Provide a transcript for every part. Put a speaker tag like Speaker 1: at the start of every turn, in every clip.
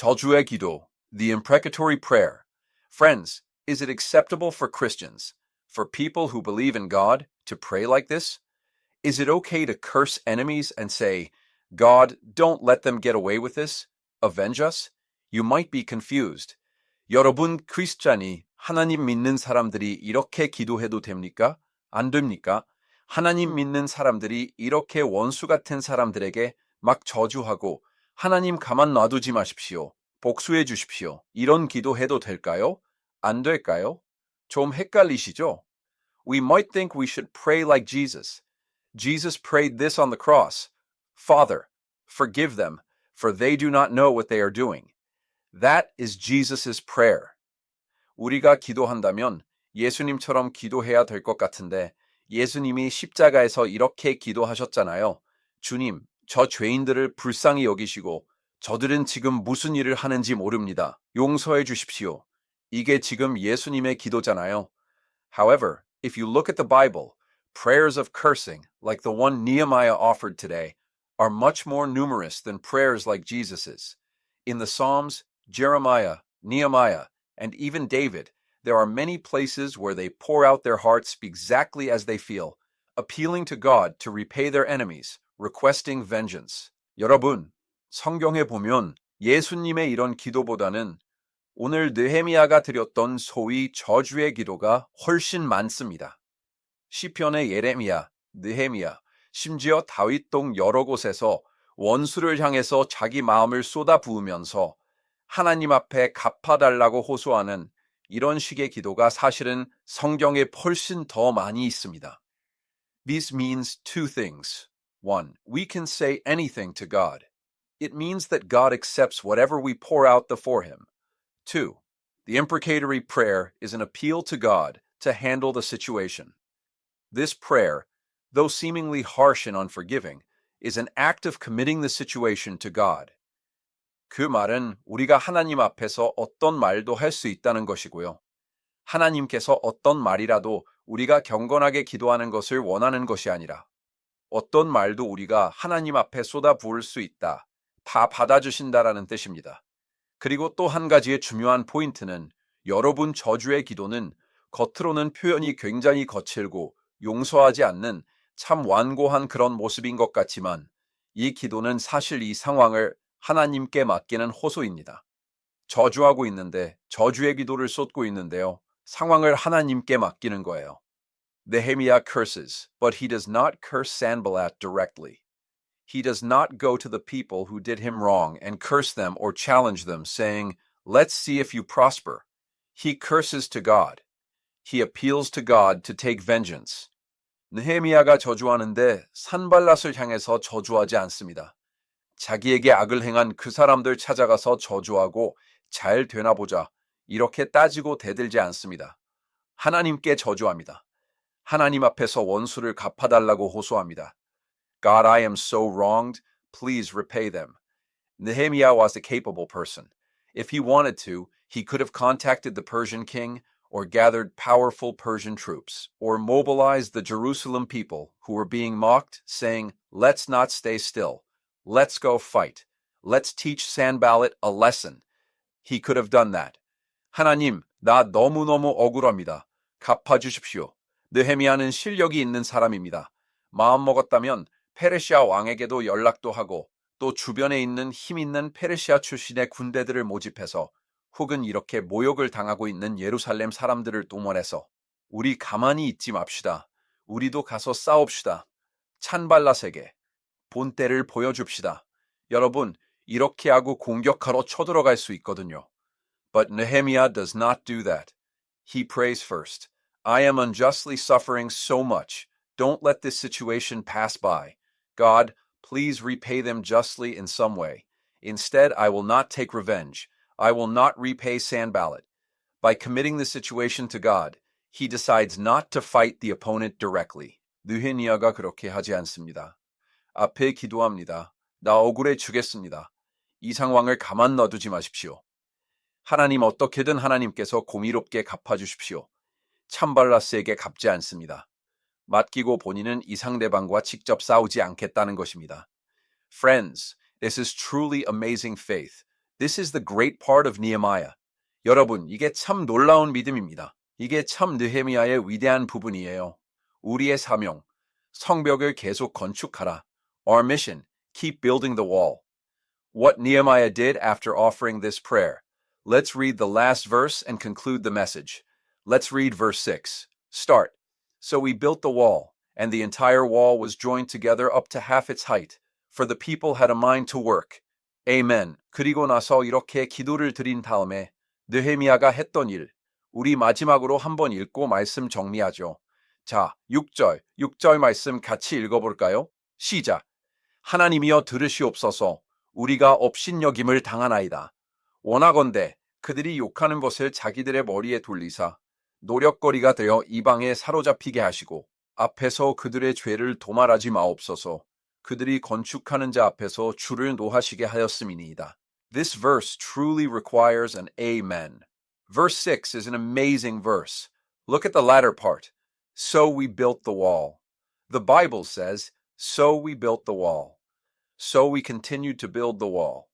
Speaker 1: 저주의 기도, the imprecatory prayer. Friends, is it acceptable for Christians, for people who believe in God, to pray like this? Is it okay to curse enemies and say, God, don't let them get away with this? Avenge us? You might be confused. 여러분 크리스찬이 하나님 믿는 사람들이 이렇게 기도해도 됩니까? 안 됩니까? 하나님 믿는 사람들이 이렇게 원수 같은 사람들에게 막 저주하고 하나님 가만 놔두지 마십시오. 복수해 주십시오. 이런 기도해도 될까요? 안 될까요? 좀 헷갈리시죠? We might think we should pray like Jesus. Jesus prayed this on the cross. Father, forgive them, for they do not know what they are doing. That is Jesus' prayer. 우리가 기도한다면 예수님처럼 기도해야 될 것 같은데 예수님이 십자가에서 이렇게 기도하셨잖아요. 주님, 저 죄인들을 불쌍히 여기시고 저들은 지금 무슨 일을 하는지 모릅니다. 용서해 주십시오. 이게 지금 예수님의 기도잖아요. However, if you look at the Bible, prayers of cursing, like the one Nehemiah offered today, are much more numerous than prayers like Jesus's. In the Psalms, Jeremiah, Nehemiah, and even David, there are many places where they pour out their hearts exactly as they feel, appealing to God to repay their enemies, requesting vengeance. 여러분, 성경에 보면 예수님의 이런 기도보다는 오늘 느헤미야가 드렸던 소위 저주의 기도가 훨씬 많습니다. 시편의 예레미야, 느헤미야, 심지어 다윗동 여러 곳에서 원수를 향해서 자기 마음을 쏟아부으면서 하나님 앞에 갚아달라고 호소하는 이런 식의 기도가 사실은 성경에 훨씬 더 많이 있습니다. This means two things. One, we can say anything to God. It means that God accepts whatever we pour out before Him. Two, the imprecatory prayer is an appeal to God to handle the situation. This prayer, though seemingly harsh and unforgiving, is an act of committing the situation to God. 그 말은 우리가 하나님 앞에서 어떤 말도 할 수 있다는 것이고요. 하나님께서 어떤 말이라도 우리가 경건하게 기도하는 것을 원하는 것이 아니라 어떤 말도 우리가 하나님 앞에 쏟아부을 수 있다, 다 받아주신다라는 뜻입니다. 그리고 또 한 가지의 중요한 포인트는 여러분 저주의 기도는 겉으로는 표현이 굉장히 거칠고 용서하지 않는 참 완고한 그런 모습인 것 같지만 이 기도는 사실 이 상황을 하나님께 맡기는 호소입니다. 저주하고 있는데 저주의 기도를 쏟고 있는데요. 상황을 하나님께 맡기는 거예요. Nehemiah curses, but he does not curse Sanballat directly. He does not go to the people who did him wrong and curse them or challenge them, saying, "Let's see if you prosper." He curses to God. He appeals to God to take vengeance. 느헤미야가 저주하는데 산발랏을 향해서 저주하지 않습니다. 자기에게 악을 행한 그 사람들 찾아가서 저주하고 잘 되나 보자 이렇게 따지고 대들지 않습니다. 하나님께 저주합니다. 하나님 앞에서 원수를 갚아달라고 호소합니다. God, I am so wronged. Please repay them. Nehemiah was a capable person. If he wanted to, he could have contacted the Persian king or gathered powerful Persian troops or mobilized the Jerusalem people who were being mocked, saying, "Let's not stay still. Let's go fight. Let's teach Sanballat a lesson." He could have done that. 하나님, 나 너무너무 억울합니다. 갚아주십시오. 느헤미야는 실력이 있는 사람입니다. 마음먹었다면 페르시아 왕에게도 연락도 하고 또 주변에 있는 힘 있는 페르시아 출신의 군대들을 모집해서 혹은 이렇게 모욕을 당하고 있는 예루살렘 사람들을 동원해서 우리 가만히 있지 맙시다. 우리도 가서 싸웁시다. 찬발랏에게 본때를 보여줍시다. 여러분, 이렇게 하고 공격하러 쳐들어갈 수 있거든요. But Nehemiah does not do that. He prays first. I am unjustly suffering so much. Don't let this situation pass by. God, please repay them justly in some way. Instead, I will not take revenge. I will not repay Sanballat. By committing the situation to God, he decides not to fight the opponent directly. 느헤미야가 그렇게 하지 않습니다. 앞에 기도합니다. 나 억울해 주겠습니다. 이 상황을 가만 놔두지 마십시오. 하나님 어떻게든 하나님께서 공의롭게 갚아주십시오. 찬발랏에게 갚지 않습니다. 맡기고 본인은 이 상대방과 직접 싸우지 않겠다는 것입니다. Friends, this is truly amazing faith. This is the great part of Nehemiah. 여러분, 이게 참 놀라운 믿음입니다. 이게 참 느헤미야의 위대한 부분이에요. 우리의 사명, 성벽을 계속 건축하라. Our mission, keep building the wall. What Nehemiah did after offering this prayer. Let's read the last verse and conclude the message. Let's read verse 6. Start. So we built the wall, and the entire wall was joined together up to half its height, for the people had a mind to work. Amen. 그리고 나서 이렇게 기도를 드린 다음에 느헤미야가 했던 일, 우리 마지막으로 한번 읽고 말씀 정리하죠. 자, 6절 말씀 같이 읽어볼까요? 시작. 하나님이여 들으시옵소서. 우리가 업신여김을 당하나이다. 원하건대 그들이 욕하는 것을 자기들의 머리에 돌리사 노력거리가 되어 이방에 사로잡히게 하시고 앞에서 그들의 죄를 도말하지 마옵소서. 그들이 건축하는 자 앞에서 주를 노하시게 하였음이니이다. This verse truly requires an amen. Verse 6 is an amazing verse. Look at the latter part. So we built the wall. The Bible says, so we built the wall. So we continued to build the wall.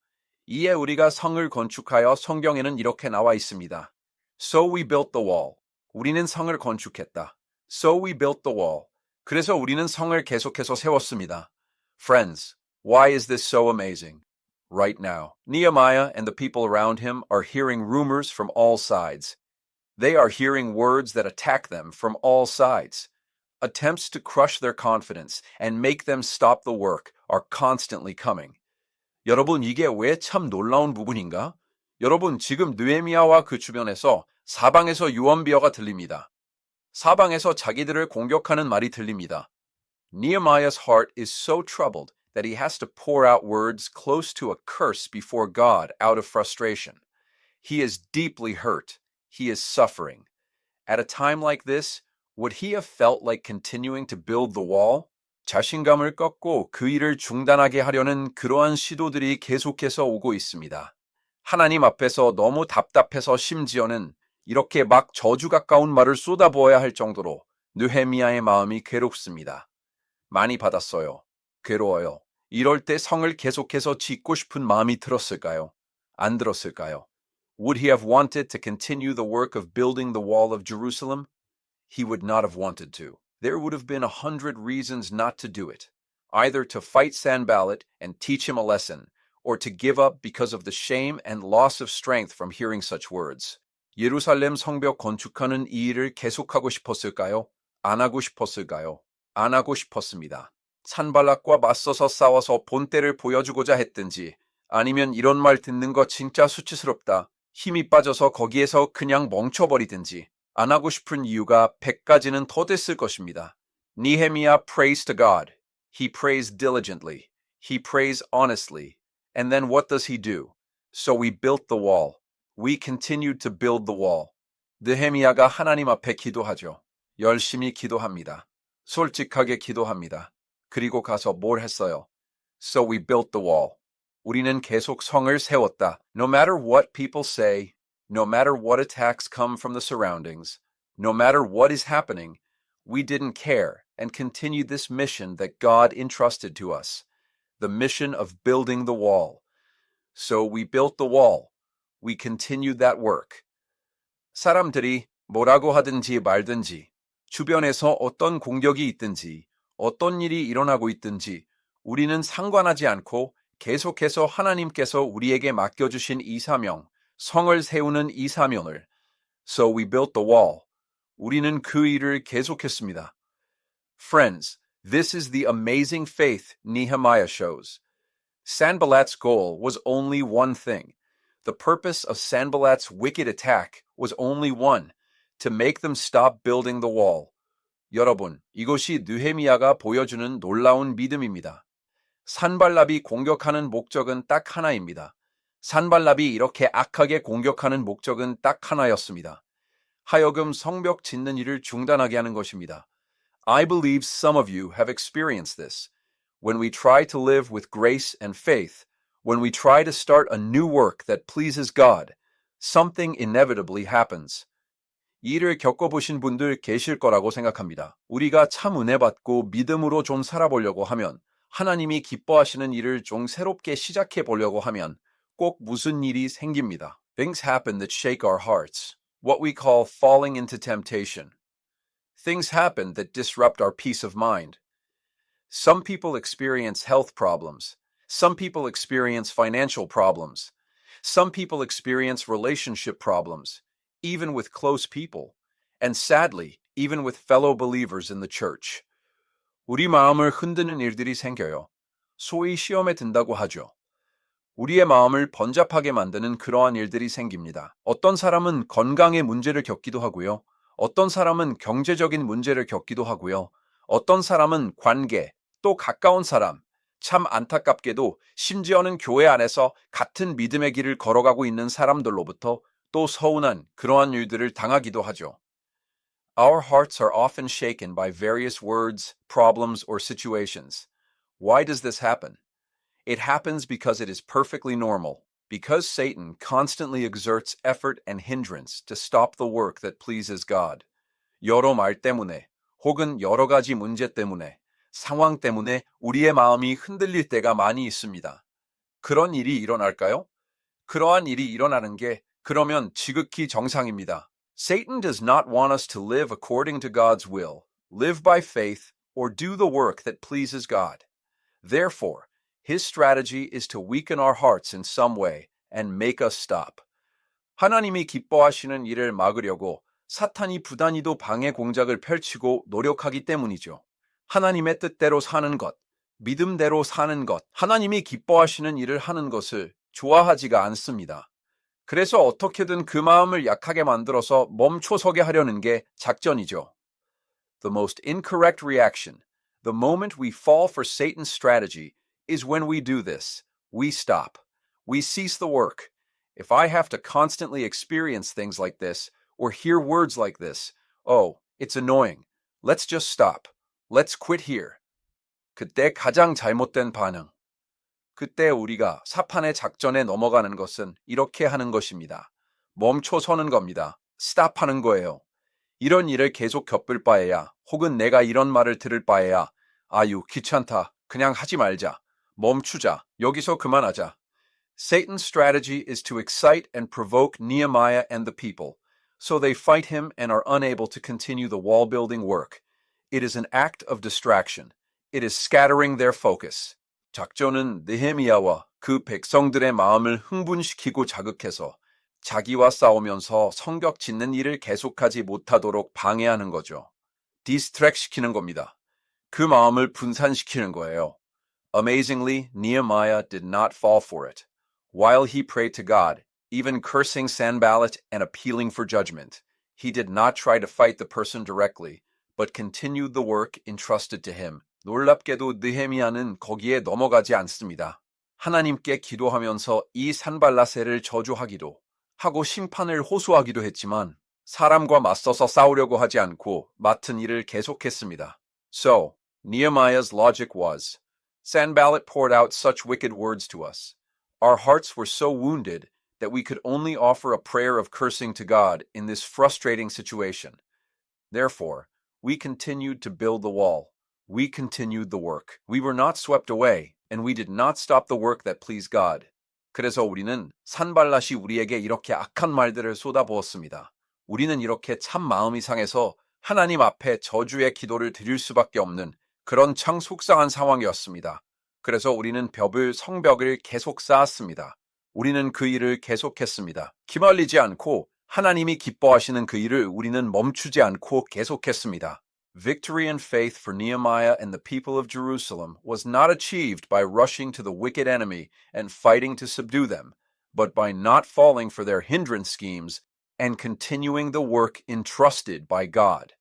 Speaker 1: 이에 우리가 성을 건축하여 성경에는 이렇게 나와 있습니다. So we built the wall. 우리는 성을 건축했다. So we built the wall. 그래서 우리는 성을 계속해서 세웠습니다. Friends, why is this so amazing? Right now, Nehemiah and the people around him are hearing rumors from all sides. They are hearing words that attack them from all sides. Attempts to crush their confidence and make them stop the work are constantly coming. 여러분, 이게 왜 참 놀라운 부분인가? 여러분, 지금 느헤미야와 그 주변에서 사방에서 유언비어가 들립니다. 사방에서 자기들을 공격하는 말이 들립니다. Nehemiah's heart is so troubled that he has to pour out words close to a curse before God out of frustration. He is deeply hurt. He is suffering. At a time like this, would he have felt like continuing to build the wall? 자신감을 꺾고 그 일을 중단하게 하려는 그러한 시도들이 계속해서 오고 있습니다. 하나님 앞에서 너무 답답해서 심지어는 이렇게 막 저주 가까운 말을 쏟아부어야 할 정도로 느헤미야의 마음이 괴롭습니다. 많이 받았어요. 괴로워요. 이럴 때 성을 계속해서 짓고 싶은 마음이 들었을까요? 안 들었을까요? Would he have wanted to continue the work of building the wall of Jerusalem? He would not have wanted to. There would have been 100 reasons not to do it, either to fight Sanballat and teach him a lesson, or to give up because of the shame and loss of strength from hearing such words. 예루살렘 성벽 건축하는 이 일을 계속하고 싶었을까요? 안 하고 싶었을까요? 안 하고 싶었습니다. 산발락과 맞서서 싸워서 본때를 보여주고자 했든지 아니면 이런 말 듣는 거 진짜 수치스럽다. 힘이 빠져서 거기에서 그냥 멈춰버리든지 안 하고 싶은 이유가 100가지는 더 됐을 것입니다. Nehemiah prays to God. He prays diligently. He prays honestly. And then what does he do? So we built the wall. We continued to build the wall. 느헤미야가 하나님 앞에 기도하죠. 열심히 기도합니다. 솔직하게 기도합니다. 그리고 가서 뭘 했어요? So we built the wall. 우리는 계속 성을 세웠다. No matter what people say, no matter what attacks come from the surroundings, no matter what is happening, we didn't care and continued this mission that God entrusted to us, the mission of building the wall. So we built the wall. We continued that work. 사람들이 뭐라고 하든지 말든지, 주변에서 어떤 공격이 있든지, 어떤 일이 일어나고 있든지, 우리는 상관하지 않고 계속해서 하나님께서 우리에게 맡겨주신 이 사명, 성을 세우는 이 사명을, So we built the wall. 우리는 그 일을 계속했습니다. Friends, this is the amazing faith Nehemiah shows. Sanballat's goal was only one thing. The purpose of Sanballat's wicked attack was only one, to make them stop building the wall. 여러분, 이것이 느헤미야가 보여주는 놀라운 믿음입니다. 산발랍이 공격하는 목적은 딱 하나입니다. 산발랍이 이렇게 악하게 공격하는 목적은 딱 하나였습니다. 하여금 성벽 짓는 일을 중단하게 하는 것입니다. I believe some of you have experienced this. When we try to live with grace and faith, when we try to start a new work that pleases God, something inevitably happens. 이 일을 겪어보신 분들 계실 거라고 생각합니다. 우리가 참 은혜 받고 믿음으로 좀 살아보려고 하면, 하나님이 기뻐하시는 일을 좀 새롭게 시작해 보려고 하면 꼭 무슨 일이 생깁니다. Things happen that shake our hearts, what we call falling into temptation. Things happen that disrupt our peace of mind. Some people experience health problems. Some people experience financial problems. Some people experience relationship problems, even with close people, and sadly, even with fellow believers in the church. 우리 마음을 흔드는 일들이 생겨요. 소위 시험에 든다고 하죠. 우리의 마음을 번잡하게 만드는 그러한 일들이 생깁니다. 어떤 사람은 건강의 문제를 겪기도 하고요. 어떤 사람은 경제적인 문제를 겪기도 하고요. 어떤 사람은 관계, 또 가까운 사람, 참 안타깝게도 심지어는 교회 안에서 같은 믿음의 길을 걸어가고 있는 사람들로부터 또 서운한 그러한 일들을 당하기도 하죠. Our hearts are often shaken by various words, problems, or situations. Why does this happen? It happens because it is perfectly normal, because Satan constantly exerts effort and hindrance to stop the work that pleases God. 여러 말 때문에, 혹은 여러 가지 문제 때문에, 상황 때문에 우리의 마음이 흔들릴 때가 많이 있습니다. 그런 일이 일어날까요? 그러한 일이 일어나는 게 그러면 지극히 정상입니다. Satan does not want us to live according to God's will, live by faith, or do the work that pleases God. Therefore, his strategy is to weaken our hearts in some way and make us stop. 하나님이 기뻐하시는 일을 막으려고 사탄이 부단히도 방해 공작을 펼치고 노력하기 때문이죠. 하나님의 뜻대로 사는 것, 믿음대로 사는 것, 하나님이 기뻐하시는 일을 하는 것을 좋아하지가 않습니다. 그래서 어떻게든 그 마음을 약하게 만들어서 멈춰서게 하려는 게 작전이죠. The most incorrect reaction, the moment we fall for Satan's strategy, is when we do this. We stop. We cease the work. If I have to constantly experience things like this, or hear words like this, oh, it's annoying. Let's just stop. Let's quit here. 그때 가장 잘못된 반응. 그때 우리가 사판의 작전에 넘어가는 것은 이렇게 하는 것입니다. 멈춰서는 겁니다. stop 하는 거예요. 이런 일을 계속 겪을 바에야, 혹은 내가 이런 말을 들을 바에야, 아유, 귀찮다. 그냥 하지 말자. 멈추자. 여기서 그만하자. Satan's strategy is to excite and provoke Nehemiah and the people, so they fight him and are unable to continue the wall-building work. It is an act of distraction. It is scattering their focus. 작전은 느헤미야와 그 백성들의 마음을 흥분시키고 자극해서 자기와 싸우면서 성벽 짓는 일을 계속하지 못하도록 방해하는 거죠. 디스트랙시키는 겁니다. 그 마음을 분산시키는 거예요. Amazingly, Nehemiah did not fall for it. While he prayed to God, even cursing Sanballat and appealing for judgment, he did not try to fight the person directly, but continued the work entrusted to him. 놀랍게도 느헤미야는 거기에 넘어가지 않습니다. 하나님께 기도하면서 이 산발라세를 저주하기도 하고 심판을 호소하기도 했지만 사람과 맞서서 싸우려고 하지 않고 맡은 일을 계속했습니다. So, Nehemiah's logic was, Sanballat poured out such wicked words to us. Our hearts were so wounded that we could only offer a prayer of cursing to God in this frustrating situation. Therefore, we continued to build the wall. We continued the work. We were not swept away, and we did not stop the work that pleased God. 그래서 우리는 산발랏이 우리에게 이렇게 악한 말들을 쏟아부었습니다. 우리는 이렇게 참 마음이 상해서 하나님 앞에 저주의 기도를 드릴 수밖에 없는 그런 참 속상한 상황이었습니다. 그래서 우리는 성벽을 계속 쌓았습니다. 우리는 그 일을 계속했습니다. 기말리지 않고 하나님이 기뻐하시는 그 일을 우리는 멈추지 않고 계속했습니다. Victory and faith for Nehemiah and the people of Jerusalem was not achieved by rushing to the wicked enemy and fighting to subdue them, but by not falling for their hindrance schemes and continuing the work entrusted by God.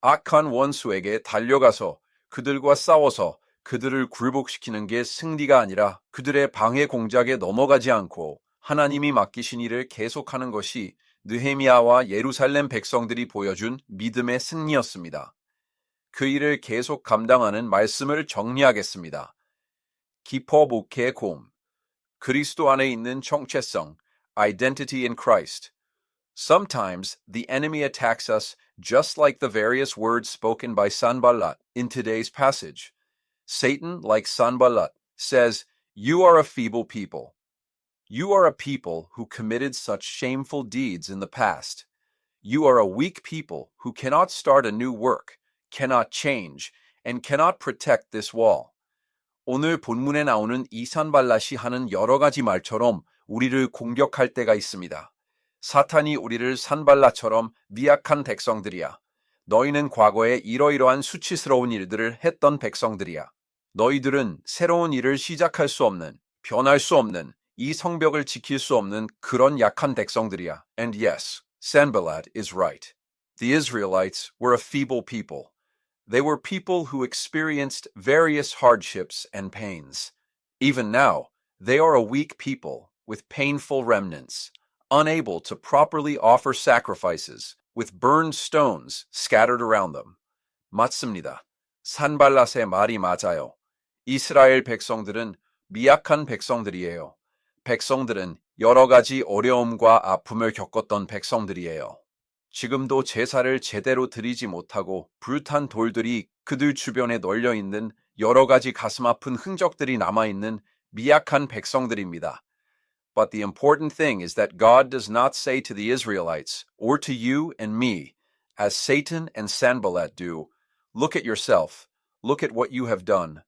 Speaker 1: 악한 원수에게 달려가서 그들과 싸워서 그들을 굴복시키는 게 승리가 아니라 그들의 방해 공작에 넘어가지 않고 하나님이 맡기신 일을 계속하는 것이 느헤미야와 예루살렘 백성들이 보여준 믿음의 승리였습니다. 그 일을 계속 감당하는 말씀을 정리하겠습니다. 기뻐 목회의 고음, 그리스도 안에 있는 정체성, identity in Christ. Sometimes the enemy attacks us just like the various words spoken by Sanballat in today's passage. Satan, like Sanballat, says, "You are a feeble people. You are a people who committed such shameful deeds in the past. You are a weak people who cannot start a new work, cannot change, and cannot protect this wall. 오늘 본문에 나오는 이 산발랏이 하는 여러 가지 말처럼 우리를 공격할 때가 있습니다. 사탄이 우리를 산발랏처럼 미약한 백성들이야. 너희는 과거에 이러이러한 수치스러운 일들을 했던 백성들이야. 너희들은 새로운 일을 시작할 수 없는, 변할 수 없는, 이 성벽을 지킬 수 없는 그런 약한 백성들이야. And yes, Sanballat is right. The Israelites were a feeble people. They were people who experienced various hardships and pains. Even now, they are a weak people with painful remnants, unable to properly offer sacrifices, with burned stones scattered around them. 맞습니다. 산발랏의 말이 맞아요. 이스라엘 백성들은 미약한 백성들이에요. 백성들은 여러 가지 어려움과 아픔을 겪었던 백성들이에요. 지금도 제사를 제대로 드리지 못하고 불탄 돌들이 그들 주변에 널려있는 여러 가지 가슴 아픈 흔적들이 남아있는 미약한 백성들입니다. But the important thing is that God does not say to the Israelites, or to you and me, as Satan and Sanballat do, look at yourself, look at what you have done.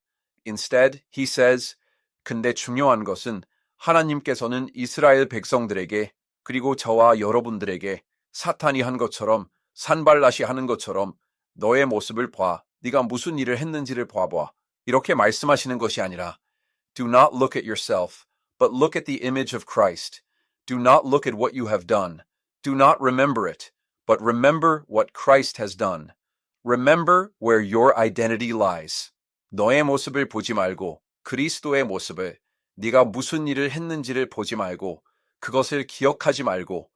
Speaker 1: Instead, he says, 근데 중요한 것은 하나님께서는 이스라엘 백성들에게 그리고 저와 여러분들에게 사탄이 한 것처럼 산발랏이 하는 것처럼 너의 모습을 봐. 네가 무슨 일을 했는지를 봐봐. 이렇게 말씀하시는 것이 아니라 Do not look at yourself, but look at the image of Christ. Do not look at what you have done. Do not remember it, but remember what Christ has done. Remember where your identity lies. 너의 모습을 보지 말고 그리스도의 모습을, 네가 무슨 일을 했는지를 보지 말고 그것을 기억하지 말고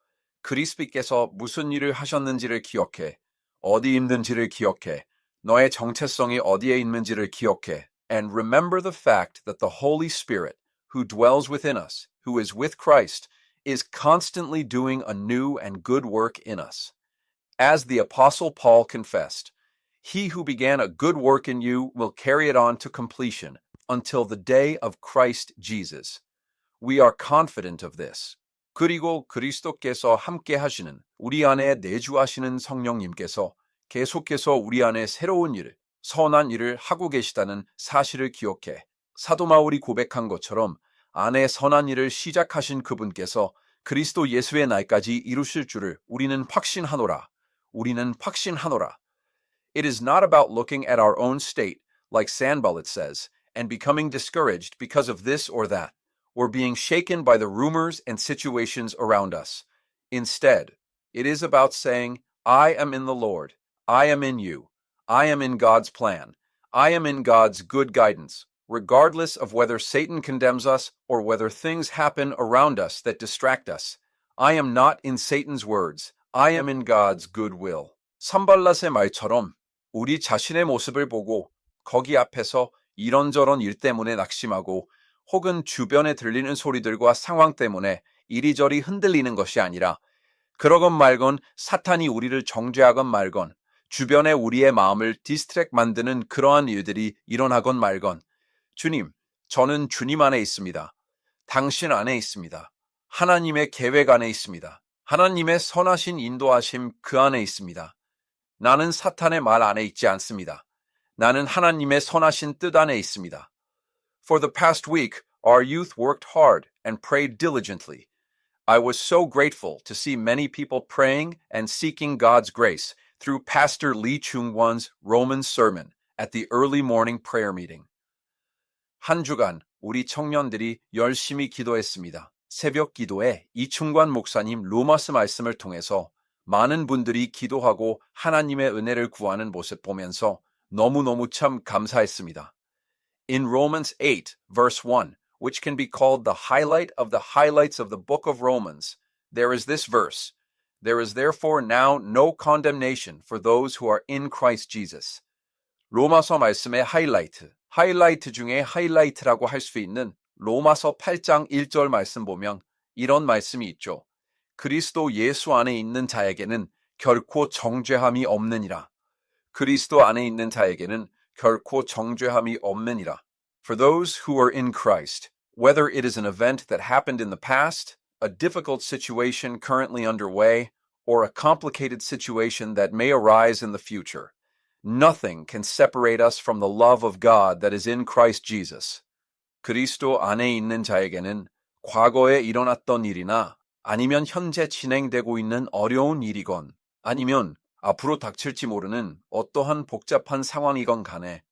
Speaker 1: 그리스도께서 무슨 일을 하셨는지를 기억해. 어디 있는지를 기억해. 너의 정체성이 어디에 있는지를 기억해. And remember the fact that the Holy Spirit, who dwells within us, who is with Christ, is constantly doing a new and good work in us. As the Apostle Paul confessed, he who began a good work in you will carry it on to completion until the day of Christ Jesus. We are confident of this. 그리고 그리스도께서 함께 하시는 우리 안에 내주하시는 성령님께서 계속해서 우리 안에 새로운 일을, 선한 일을 하고 계시다는 사실을 기억해. 사도 바울이 고백한 것처럼 안에 선한 일을 시작하신 그분께서 그리스도 예수의 날까지 이루실 줄을 우리는 확신하노라. 우리는 확신하노라. It is not about looking at our own state, like Sanballat says, and becoming discouraged because of this or that, or being shaken by the rumors and situations around us. Instead, it is about saying, I am in the Lord, I am in you, I am in God's plan, I am in God's good guidance, regardless of whether Satan condemns us or whether things happen around us that distract us. I am not in Satan's words, I am in God's good will. 산발랏의 말처럼 우리 자신의 모습을 보고 거기 앞에서 이런저런 일 때문에 낙심하고 혹은 주변에 들리는 소리들과 상황 때문에 이리저리 흔들리는 것이 아니라 그러건 말건 사탄이 우리를 정죄하건 말건 주변에 우리의 마음을 디스트랙 만드는 그러한 일들이 일어나건 말건 주님, 저는 주님 안에 있습니다. 당신 안에 있습니다. 하나님의 계획 안에 있습니다. 하나님의 선하신 인도하심 그 안에 있습니다. 나는 사탄의 말 안에 있지 않습니다. 나는 하나님의 선하신 뜻 안에 있습니다. For the past week, our youth worked hard and prayed diligently. I was so grateful to see many people praying and seeking God's grace through Pastor Lee Chung-won's Romans sermon at the early morning prayer meeting. 한 주간 우리 청년들이 열심히 기도했습니다. 새벽 기도에 이충관 목사님 로마스 말씀을 통해서 많은 분들이 기도하고 하나님의 은혜를 구하는 모습 보면서 너무너무 참 감사했습니다. In Romans 8, verse 1, which can be called the highlight of the highlights of the book of Romans, there is this verse, There is therefore now no condemnation for those who are in Christ Jesus. 로마서 말씀의 하이라이트 중에 하이라이트라고 할 수 있는 로마서 8장 1절 말씀 보면 이런 말씀이 있죠. 그리스도 예수 안에 있는 자에게는 결코 정죄함이 없느니라. 그리스도 안에 있는 자에게는 결코 정죄함이 없느니라. For those who are in Christ, Whether it is an event that happened in the past, a difficult situation currently underway, or a complicated situation that may arise in the future, nothing can separate us from the love of God that is in Christ Jesus. 그리스도 안에 있는 자에게는 과거에 일어났던 일이나 아니면 현재 진행되고 있는 어려운 일이건 아니면 앞으로 닥칠지 모르는 어떠한 복잡한 상황이건 간에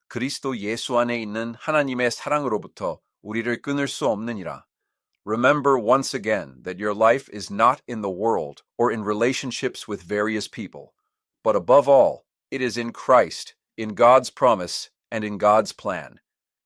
Speaker 1: 그리스도 예수 안에 있는 하나님의 사랑으로부터 우리를 끊을 수 없느니라. Remember once again that your life is not in the world or in relationships with various people, but above all, it is in Christ, in God's promise, and in God's plan.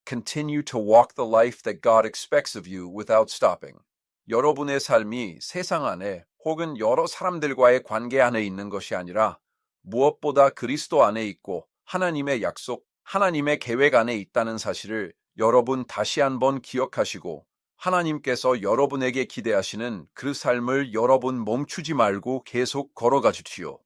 Speaker 1: Continue to walk the life that God expects of you without stopping. 여러분의 삶이 세상 안에 혹은 여러 사람들과의 관계 안에 있는 것이 아니라 무엇보다 그리스도 안에 있고 하나님의 약속, 하나님의 계획 안에 있다는 사실을 여러분 다시 한번 기억하시고 하나님께서 여러분에게 기대하시는 그 삶을 여러분 멈추지 말고 계속 걸어가 주시오.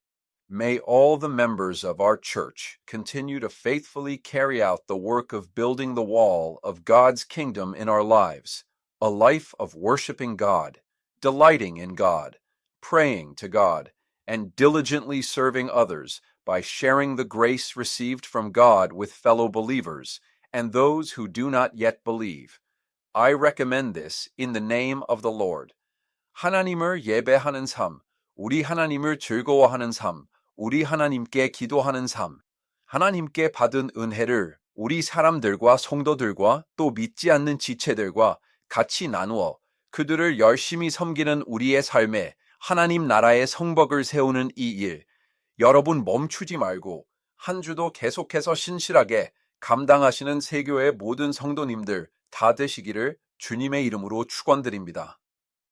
Speaker 1: May all the members of our church continue to faithfully carry out the work of building the wall of God's kingdom in our lives, a life of worshiping God, delighting in God, praying to God, and diligently serving others by sharing the grace received from God with fellow believers and those who do not yet believe. I recommend this in the name of the Lord. 하나님을 예배하는 삶, 우리 하나님을 즐거워하는 삶, 우리 하나님께 기도하는 삶, 하나님께 받은 은혜를 우리 사람들과 성도들과 또 믿지 않는 지체들과 같이 나누어 그들을 열심히 섬기는 우리의 삶에 하나님 나라의 성벽을 세우는 이 일, 여러분 멈추지 말고 한 주도 계속해서 신실하게 감당하시는 세교의 모든 성도님들 다 되시기를 주님의 이름으로 축원드립니다.